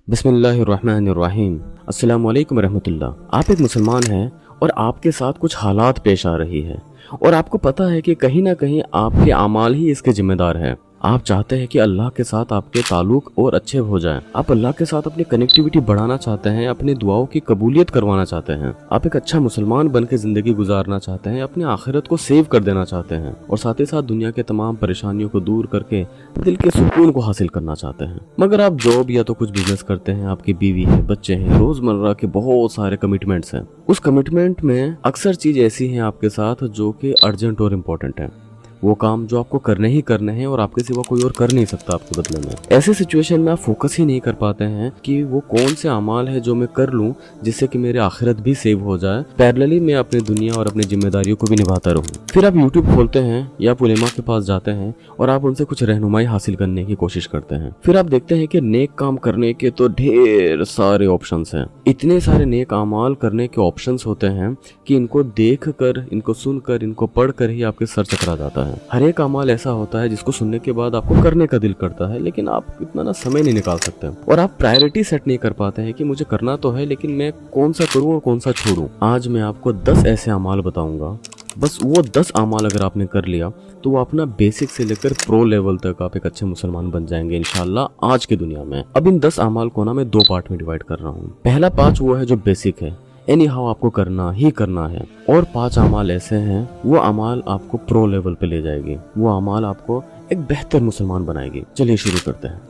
बिस्मिल्लाहिर्रहमानिर्रहीम। अस्सलाम वालेकुम रहमतुल्लाह। आप एक मुसलमान हैं और आपके साथ कुछ हालात पेश आ रही है और आपको पता है कि कहीं ना कहीं आपके अमाल ही इसके जिम्मेदार हैं। आप चाहते हैं कि अल्लाह के साथ आपके ताल्लुक और अच्छे हो जाएं। आप अल्लाह के साथ अपनी कनेक्टिविटी बढ़ाना चाहते हैं, अपनी दुआओं की कबूलियत करवाना चाहते हैं। आप एक अच्छा मुसलमान बन के जिंदगी गुजारना चाहते हैं, अपनी आखिरत को सेव कर देना चाहते हैं और साथ ही साथ दुनिया के तमाम परेशानियों को दूर करके दिल के सुकून को हासिल करना चाहते हैं। मगर आप जॉब या तो कुछ बिजनेस करते हैं, आपकी बीवी है, बच्चे हैं, रोजमर्रा के बहुत सारे कमिटमेंट्स हैं। उस कमिटमेंट में अक्सर चीज ऐसी है आपके साथ जो कि अर्जेंट और इम्पोर्टेंट है। वो काम जो आपको करने ही करने हैं और आपके सिवा कोई और कर नहीं सकता आपके बदले में। ऐसे सिचुएशन में आप फोकस ही नहीं कर पाते हैं कि वो कौन से अमाल है जो मैं कर लूं जिससे कि मेरी आखिरत भी सेव हो जाए, पैरेलली मैं अपनी दुनिया और अपनी जिम्मेदारियों को भी निभाता रहूं। फिर आप यूट्यूब खोलते हैं या आप उलेमा के पास जाते हैं और आप उनसे कुछ रहनुमाई हासिल करने की कोशिश करते हैं। फिर आप देखते हैं कि नेक काम करने के तो ढेर सारे ऑप्शंस हैं। इतने सारे नेक अमाल करने के ऑप्शंस होते हैं कि इनको देख कर, इनको सुनकर, इनको पढ़ कर ही आपके सर चकरा जाता है। हर एक अमाल ऐसा होता है जिसको सुनने के बाद आपको करने का दिल करता है, लेकिन आप इतना ना समय नहीं निकाल सकते और आप प्रायोरिटी सेट नहीं कर पाते हैं कि मुझे करना तो है लेकिन मैं कौन सा करूं और कौन सा छोड़ूं। आज मैं आपको 10 ऐसे अमाल बताऊंगा। बस वो 10 अमाल अगर आपने कर लिया तो वो अपना बेसिक से लेकर प्रो लेवल तक आप एक अच्छे मुसलमान बन जाएंगे इंशाल्लाह आज की दुनिया में। अब इन 10 अमाल को ना मैं 2 पार्ट में डिवाइड कर रहा हूँ। पहला 5 वो है जो बेसिक है, एनी हाउ आपको करना ही करना है, और 5 अमाल ऐसे हैं वो अमाल आपको प्रो लेवल पे ले जाएगी, वो अमाल आपको एक बेहतर मुसलमान बनाएगी। चलिए शुरू करते हैं।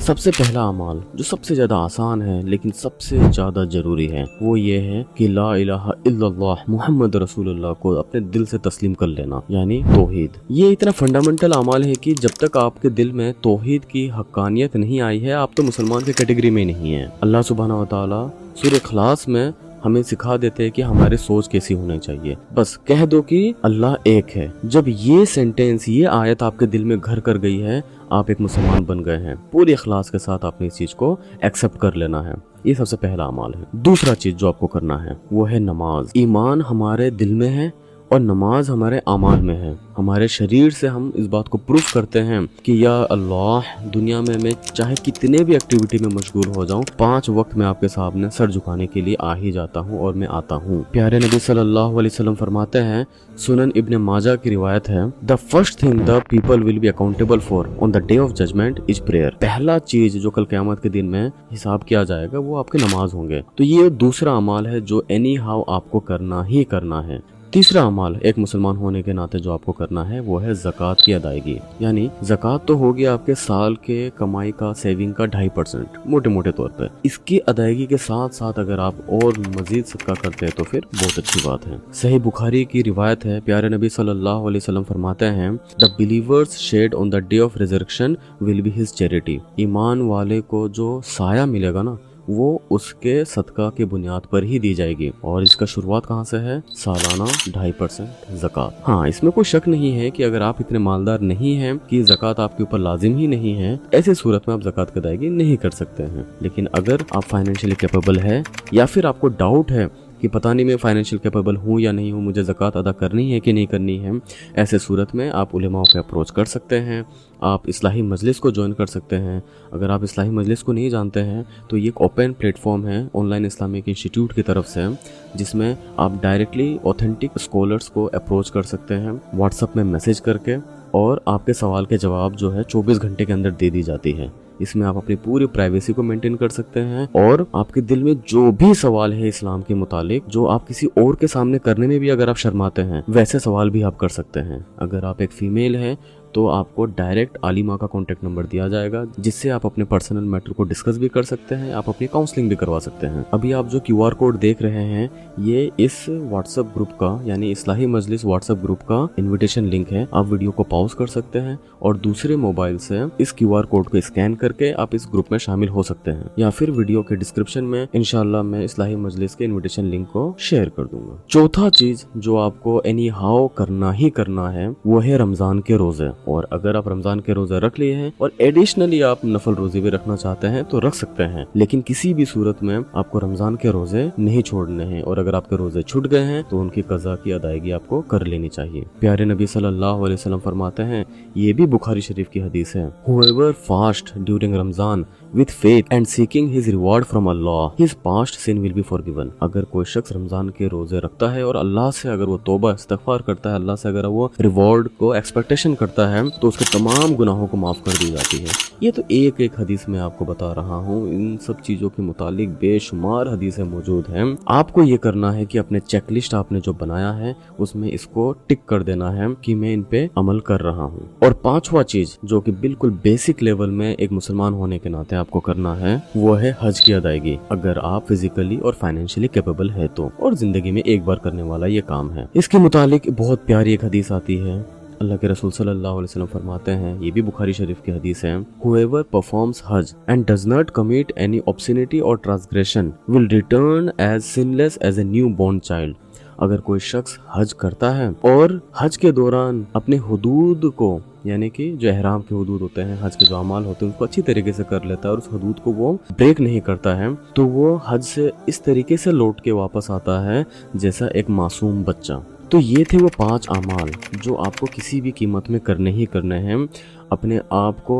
सबसे पहला अमाल जो सबसे ज्यादा आसान है लेकिन सबसे ज्यादा जरूरी है वो ये है कि ला इलाहा इल्लल्लाह मुहम्मद रसूलुल्लाह को अपने दिल से तस्लीम कर लेना, यानी तौहीद। ये इतना फंडामेंटल अमाल है कि जब तक आपके दिल में तौहीद की हक्कानियत नहीं आई है आप तो मुसलमान की कैटेगरी में नहीं है। अल्लाह सुब्हानहू व तआला सूरह इखलास में हमें सिखा देते हैं कि हमारी सोच कैसी होनी चाहिए। बस कह दो कि अल्लाह एक है। जब ये सेंटेंस, ये आयत आपके दिल में घर कर गई है, आप एक मुसलमान बन गए हैं। पूरे इखलास के साथ आपने इस चीज को एक्सेप्ट कर लेना है। ये सबसे पहला अमाल है। दूसरा चीज जो आपको करना है वो है नमाज। ईमान हमारे दिल में है और नमाज हमारे अमाल में है। हमारे शरीर से हम इस बात को प्रूफ करते हैं कि या अल्लाह, दुनिया में मैं चाहे कितने भी एक्टिविटी में मशगूल हो जाऊं, 5 वक्त में आपके सामने सर झुकाने के लिए आ ही जाता हूं और मैं आता हूं। प्यारे नबी सल्लल्लाहु अलैहि वसल्लम फरमाते हैं, सुनन इब्न माजा की रिवायत है, the first thing the people will be accountable for on the day of judgement is prayer. पहला चीज जो कल क़यामत के दिन में हिसाब किया जाएगा वो आपके नमाज होंगे। तो ये दूसरा अमाल है जो एनी हाउ आपको करना ही करना है। तीसरा अमाल एक मुसलमान होने के नाते जो आपको करना है वो है ज़कात की अदायगी। यानी ज़कात तो होगी आपके साल के कमाई का, सेविंग का 2.5% मोटे मोटे तौर पे। इसकी अदायगी के साथ साथ अगर आप और मजीद सदका करते हैं तो फिर बहुत अच्छी बात है। सही बुखारी की रिवायत है, प्यारे नबी सल्लल्लाहु अलैहि वसल्लम फरमाते हैं, the believers shade on the day of reservation will be his charity. ईमान वाले को जो साया मिलेगा ना वो उसके सदका के बुनियाद पर ही दी जाएगी। और इसका शुरुआत कहाँ से है? सालाना 2.5% ज़कात। हाँ, इसमें कोई शक नहीं है कि अगर आप इतने मालदार नहीं हैं कि ज़कात आपके ऊपर लाजिम ही नहीं है, ऐसी सूरत में आप ज़कात की अदायगी नहीं कर सकते हैं। लेकिन अगर आप फाइनेंशियली कैपेबल है या फिर आपको डाउट है कि पता नहीं मैं फाइनेंशियल कैपेबल हूँ या नहीं हूँ, मुझे ज़कात अदा करनी है कि नहीं करनी है, ऐसे सूरत में आप उलेमाओं के अप्रोच कर सकते हैं। आप इस्लाही मजलिस को ज्वाइन कर सकते हैं। अगर आप इस्लाही मजलिस को नहीं जानते हैं तो ये एक ओपन प्लेटफॉर्म है ऑनलाइन इस्लामिक इंस्टीट्यूट की तरफ से, जिसमें आप डायरेक्टली ऑथेंटिक स्कॉलर्स को अप्रोच कर सकते हैं व्हाट्सएप में मैसेज करके, और आपके सवाल के जवाब जो है 24 घंटे के अंदर दे दी जाती है। इसमें आप अपनी पूरी प्राइवेसी को मेंटेन कर सकते हैं और आपके दिल में जो भी सवाल है इस्लाम के मुतालिक, जो आप किसी और के सामने करने में भी अगर आप शर्माते हैं, वैसे सवाल भी आप कर सकते हैं। अगर आप एक फीमेल हैं तो आपको डायरेक्ट आलिमा का कॉन्टेक्ट नंबर दिया जाएगा जिससे आप अपने पर्सनल मैटर को डिस्कस भी कर सकते हैं, आप अपनी काउंसलिंग भी करवा सकते हैं। अभी आप जो QR कोड देख रहे हैं ये इस व्हाट्सएप ग्रुप का, यानी इस्लाही मजलिस व्हाट्सएप ग्रुप का इन्विटेशन लिंक है। आप वीडियो को पॉज कर सकते हैं और दूसरे मोबाइल से इस QR कोड को स्कैन करके आप इस ग्रुप में शामिल हो सकते हैं, या फिर वीडियो के डिस्क्रिप्शन में इंशाल्लाह मैं इस्लाही मजलिस के इन्विटेशन लिंक को शेयर कर दूंगा। चौथा चीज जो आपको एनी हाउ करना ही करना है वो है रमजान के रोजे। और अगर आप रमजान के रोजे रख लिए हैं और एडिशनली आप नफल रोजे भी रखना चाहते हैं तो रख सकते हैं, लेकिन किसी भी सूरत में आपको रमजान के रोजे नहीं छोड़ने हैं। और अगर आपके रोजे छूट गए हैं तो उनकी कज़ा की अदायगी आपको कर लेनी चाहिए। प्यारे नबी सल्लल्लाहु अलैहि वसल्लम फरमाते हैं, ये भी बुखारी शरीफ की हदीस है, Whoever fast during Ramadan with faith and seeking his reward from Allah, his past sin will be forgiven। अगर कोई शख्स रमजान के रोजे रखता है और अल्लाह से अगर वो तौबा इस्तगफार करता है, अल्लाह से अगर वो रिवॉर्ड को एक्सपेक्टेशन करता है तो उसके तमाम गुनाहों को माफ कर दी जाती है। ये तो एक एक हदीस में आपको बता रहा हूँ, इन सब चीजों के मुतालिक बेशुमार हदीसें मौजूद हैं। आपको ये करना है कि अपने चेकलिस्ट आपने जो बनाया है उसमें इसको टिक कर देना है कि मैं इन पे अमल कर रहा हूँ। और पांचवा चीज जो कि बिल्कुल बेसिक लेवल में एक मुसलमान होने के नाते आपको करना है वो है हज की अदायगी, अगर आप फिजिकली और फाइनेंशियली कैपेबल है तो, और जिंदगी में एक बार करने वाला ये काम है। इसके मुतालिक बहुत प्यारी एक हदीस आती है, अल्लाह के रसूल सल्लल्लाहु अलैहि वसल्लम फरमाते हैं, ये भी बुखारी शरीफ की हदीस है, Whoever performs Hajj and does not commit any obscenity or transgression will return as sinless as a newborn child। अगर कोई शख्स हज करता है और हज के दौरान अपने हुदूद को, यानी कि जो एहराम के हुदूद होते हैं, हज के जो अमाल होते हैं, उसको अच्छी तरीके से कर लेता है और उस हुदूद को वो ब्रेक नहीं करता है, तो वो हज से इस तरीके से लौट के वापस आता है जैसा एक मासूम बच्चा। तो ये थे वो 5 अमाल जो आपको किसी भी कीमत में करने ही करने हैं। अपने आप को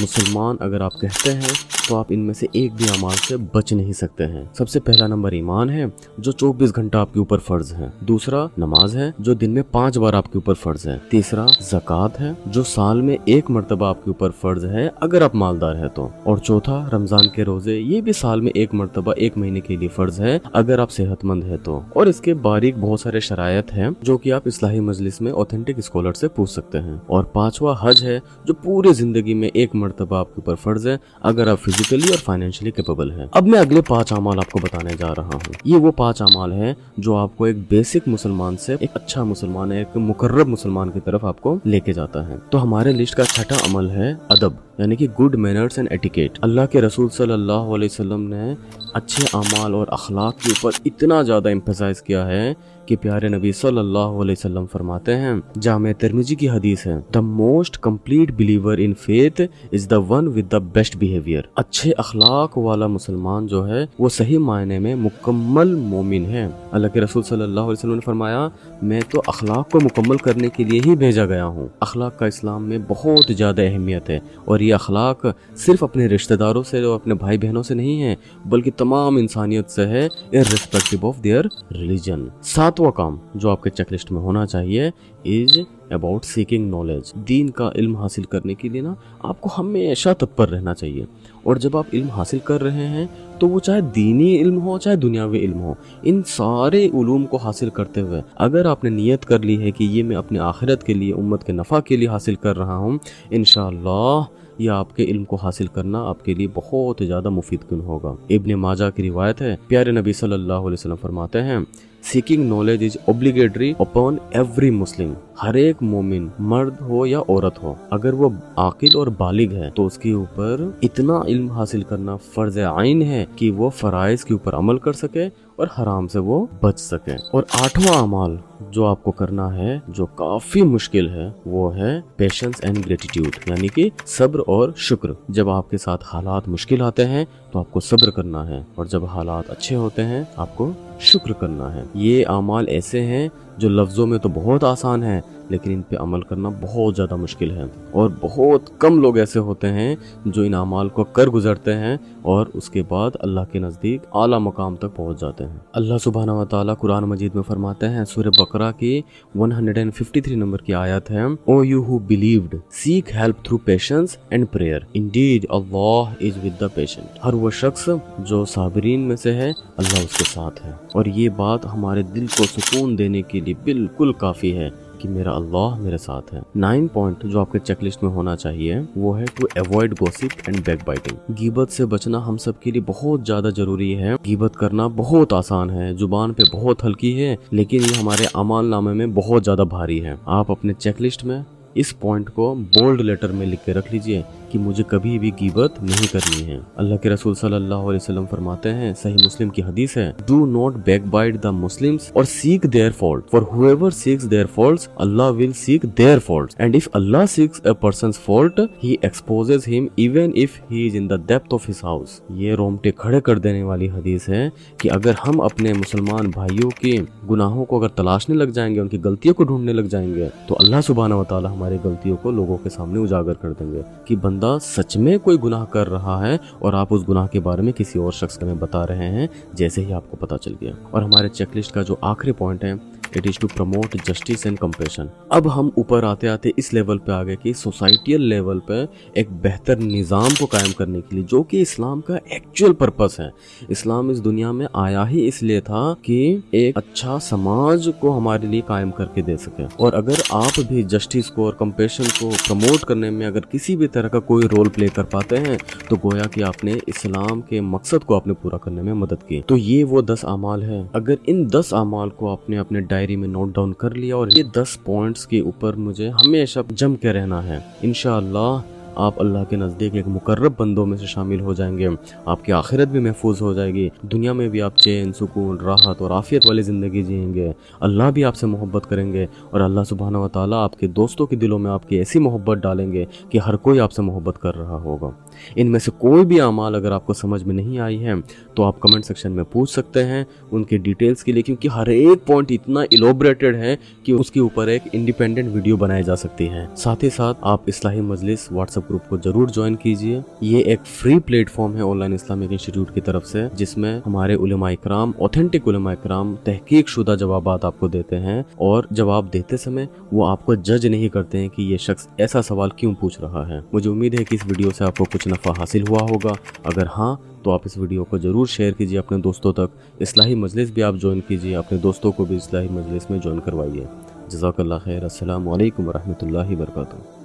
मुसलमान अगर आप कहते हैं तो आप इनमें से एक भी अमाल से बच नहीं सकते हैं। सबसे पहला नंबर ईमान है जो 24 घंटा आपके ऊपर फर्ज है। दूसरा नमाज है जो दिन में 5 बार आपके ऊपर फर्ज है। तीसरा ज़कात है जो साल में 1 मरतबा आपके ऊपर फर्ज है अगर आप मालदार है तो। और चौथा रमजान के रोजे, ये भी साल में 1 मरतबा 1 महीने के लिए फर्ज है अगर आप सेहतमंद है तो। और इसके बारीक बहुत सारे शरायत हैं जो कि आप इस्लाही मजलिस में ऑथेंटिक स्कॉलर से पूछ सकते हैं। और 5वां हज है जो पूरे जिंदगी में 1 मरतबा आपके ऊपर फर्ज है अगर आप फिजिकली और फाइनेंशियली कैपेबल है। अब मैं अगले 5 अमाल आपको बताने जा रहा हूँ। ये वो 5 अमाल है जो आपको एक बेसिक मुसलमान से एक अच्छा मुसलमान, एक मुकर्रब मुसलमान की तरफ आपको लेके जाता है। तो हमारे लिस्ट का छठा अमल है अदब, यानी कि गुड मैनर्स एंड एटिकेट। अल्लाह के रसूल सल्लल्लाहु अलैहि वसल्लम ने अच्छे अमाल और अखलाक के ऊपर इतना ज्यादा एम्फसाइज किया है कि प्यारे नबी सल्लल्लाहु अलैहि वसल्लम फरमाते हैं, जामे तिर्मिजी की हदीस है, the most complete believer in faith is the one with the best behaviour. अच्छे अखलाक वाला मुसलमान जो है वो सही मायने में मुकम्मल मोमिन है। अल्लाह के रसूल सल्लल्लाहु अलैहि वसल्लम ने फरमाया, मैं तो अखलाक को मुकम्मल करने के लिए ही भेजा गया हूँ। अखलाक का इस्लाम में बहुत ज्यादा अहमियत है और ये अखलाक सिर्फ अपने रिश्तेदारों से और अपने भाई बहनों से नहीं है बल्कि तमाम इंसानियत से है, इर्रिस्पेक्टिव ऑफ देयर रिलीजन। 7वां काम जो आपके चेकलिस्ट में होना चाहिए इज अबाउट सीकिंग नॉलेज। दीन का इल्म हासिल करने के लिए ना आपको हमेशा तत्पर रहना चाहिए। और जब आप इल्म हासिल कर रहे हैं तो वो चाहे दीनी इल्म हो चाहे दुनियावी इल्म हो, इन सारे उलूम को हासिल करते हुए अगर आपने नियत कर ली है कि ये मैं अपने आखिरत के लिए, उम्मत के नफ़ा के लिए हासिल कर रहा हूँ, इंशाअल्लाह या आपके इल्म को हासिल करना आपके लिए बहुत ज़्यादा मुफीद क्यों होगा। इब्ने माजा की रिवायत है, प्यारे नबी सल्लल्लाहु अलैहि वसल्लम फरमाते हैं, seeking knowledge is obligatory upon every Muslim. हर एक मोमिन, मर्द हो या औरत हो, अगर वो आकिल और बालिग है तो उसके ऊपर इतना इल्म हासिल करना फर्ज आइन है कि वो फराइज के ऊपर अमल कर सके और हराम से वो बच सके। और 8वां अमाल जो आपको करना है जो काफी मुश्किल है वो है पेशेंस एंड ग्रेटिट्यूड, यानी कि सब्र और शुक्र। जब आपके साथ हालात मुश्किल आते हैं तो आपको सब्र करना है और जब हालात अच्छे होते हैं आपको शुक्र करना है। ये अमाल ऐसे हैं जो लफ्जों में तो बहुत आसान है लेकिन इन पे अमल करना बहुत ज़्यादा मुश्किल है। और बहुत कम लोग ऐसे होते हैं जो इन अमाल को कर गुजरते हैं और उसके बाद अल्लाह के नज़दीक आला मकाम तक पहुंच जाते हैं। अल्लाह सुब्हानहू व तआला कुरान मजीद में फरमाते हैं, सूरह बकरा की 153 नंबर की आयत है, O you who believed seek help through patience and prayer, indeed Allah is with the patient. हर वो शख्स जो साबिरीन में से है अल्लाह उसके साथ है। और ये बात हमारे दिल को सुकून देने के लिए बिल्कुल काफ़ी है कि मेरा अल्लाह मेरे साथ है। 9 पॉइंट जो आपके चेकलिस्ट में होना चाहिए वो है to avoid gossip and backbiting. गीबत से बचना हम सब के लिए बहुत ज्यादा जरूरी है। गीबत करना बहुत आसान है, जुबान पे बहुत हल्की है, लेकिन ये हमारे अमाल नामे में बहुत ज्यादा भारी है। आप अपने चेकलिस्ट में इस पॉइंट को बोल्ड लेटर में लिख के रख लीजिए کہ مجھے کبھی بھی غیبت نہیں کرنی ہے۔ اللہ کے رسول صلی اللہ علیہ وسلم فرماتے ہیں، صحیح مسلم کی حدیث ہے، do not backbite the Muslims اور seek their fault, for whoever seeks their faults Allah will seek their faults, and if Allah seeks a person's fault he exposes him even if he is in the depth of his house۔ یہ رومٹے کھڑے کر دینے والی حدیث ہے کہ اگر ہم اپنے مسلمان بھائیوں کے گناہوں کو اگر تلاشنے لگ جائیں گے، ان کی غلطیوں کو ڈھونڈنے لگ جائیں گے، تو اللہ سبحانہ و تعالی ہماری غلطیوں کو لوگوں کے سامنے اجاگر کر دیں گے کہ بندہ سچ میں کوئی گناہ کر رہا ہے اور آپ اس گناہ کے بارے میں کسی اور شخص کو ہمیں بتا رہے ہیں جیسے ہی آپ کو پتا چل گیا۔ اور ہمارے چیک لسٹ کا جو آخری پوائنٹ ہے، it is to promote justice and compassion. اب ہم اوپر آتے آتے اس لیول پہ آگے کہ سوسائٹیل لیول پہ ایک بہتر نظام کو قائم کرنے کے لیے، جو کہ اسلام کا ایکچوئل پرپس ہے۔ اسلام اس دنیا میں آیا ہی اس لیے تھا کہ ایک اچھا سماج کو ہمارے لیے قائم کر کے دے سکے، اور اگر آپ بھی جسٹس کو اور کمپیشن کو پروموٹ کرنے میں اگر کسی بھی طرح کا کوئی رول پلے کر پاتے ہیں تو گویا کہ آپ نے اسلام کے مقصد کو آپ نے پورا کرنے میں مدد کی۔ تو یہ وہ 10 اعمال ہے، اگر ان 10 اعمال کو آپ نے اپنے ڈائری میں نوٹ ڈاؤن کر لیا اور یہ 10 پوائنٹس کے اوپر مجھے ہمیشہ جم کے رہنا ہے، انشاءاللہ آپ اللہ کے نزدیک ایک مقرب بندوں میں سے شامل ہو جائیں گے۔ آپ کی آخرت بھی محفوظ ہو جائے گی، دنیا میں بھی آپ چین، سکون، راحت اور عافیت والی زندگی جئیں گے، اللہ بھی آپ سے محبت کریں گے، اور اللہ سبحانہ و تعالیٰ آپ کے دوستوں کے دلوں میں آپ کی ایسی محبت ڈالیں گے کہ ہر کوئی آپ سے محبت کر رہا ہوگا۔ ان میں سے کوئی بھی اعمال اگر آپ کو سمجھ میں نہیں آئی ہے تو آپ کمنٹ سیکشن میں پوچھ سکتے ہیں ان کے ڈیٹیلز کے لیے، کیونکہ ہر ایک پوائنٹ اتنا ایلوبریٹڈ ہے کہ اس کے اوپر ایک انڈیپینڈنٹ ویڈیو بنائی جا سکتی ہے۔ ساتھ ہی ساتھ آپ اصلاحی مجلس واٹس ایپ گروپ کو ضرور جوائن کیجئے۔ یہ ایک فری پلیٹ فارم ہے آن لائن اسلامک انسٹیٹیوٹ کی طرف سے، جس میں ہمارے علماء اکرام، اوتھینٹک علماء اکرام تحقیق شدہ جوابات آپ کو دیتے ہیں، اور جواب دیتے سمے وہ آپ کو جج نہیں کرتے ہیں کہ یہ شخص ایسا سوال کیوں پوچھ رہا ہے۔ مجھے امید ہے کہ اس ویڈیو سے آپ کو کچھ نفع حاصل ہوا ہوگا، اگر ہاں تو آپ اس ویڈیو کو ضرور شیئر کیجئے اپنے دوستوں تک۔ اصلاحی مجلس بھی آپ جوائن کیجئے، اپنے دوستوں کو بھی اصلاحی مجلس میں جوائن کروائیے۔ جزاک اللہ خیر۔ السلام علیکم ورحمۃ اللہ وبرکاتہ۔